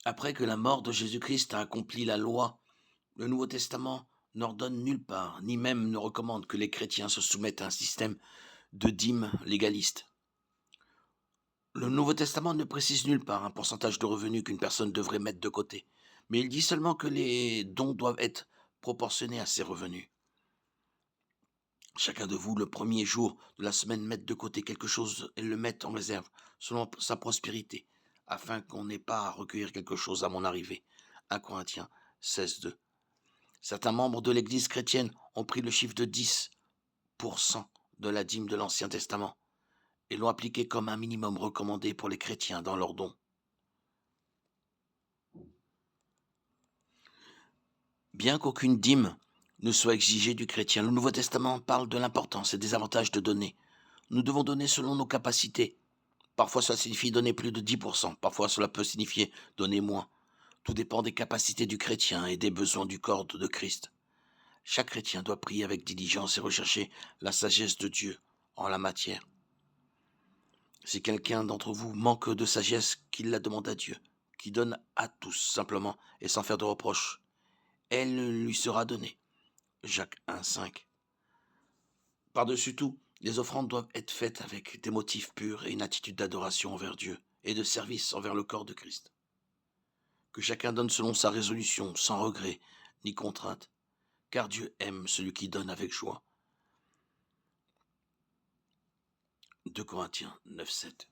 Après que la mort de Jésus-Christ a accompli la loi, le Nouveau Testament n'ordonne nulle part, ni même ne recommande que les chrétiens se soumettent à un système de dîmes légaliste. Le Nouveau Testament ne précise nulle part un pourcentage de revenus qu'une personne devrait mettre de côté, mais il dit seulement que les dons doivent être proportionnés à ses revenus. Chacun de vous, le premier jour de la semaine, mette de côté quelque chose et le mette en réserve, selon sa prospérité, afin qu'on n'ait pas à recueillir quelque chose à mon arrivée. 1 Corinthiens 16:2. Certains membres de l'Église chrétienne ont pris le chiffre de 10% de la dîme de l'Ancien Testament et l'ont appliqué comme un minimum recommandé pour les chrétiens dans leurs dons. Bien qu'aucune dîme ne soit exigée du chrétien, le Nouveau Testament parle de l'importance et des avantages de donner. Nous devons donner selon nos capacités. Parfois cela signifie donner plus de 10%, parfois cela peut signifier donner moins. Tout dépend des capacités du chrétien et des besoins du corps de Christ. Chaque chrétien doit prier avec diligence et rechercher la sagesse de Dieu en la matière. Si quelqu'un d'entre vous manque de sagesse, qu'il la demande à Dieu, qui donne à tous simplement et sans faire de reproches. Elle lui sera donnée. Jacques 1,5. Par-dessus tout, les offrandes doivent être faites avec des motifs purs et une attitude d'adoration envers Dieu et de service envers le corps de Christ. Que chacun donne selon sa résolution, sans regret ni contrainte, car Dieu aime celui qui donne avec joie. 2 Corinthiens 9,7.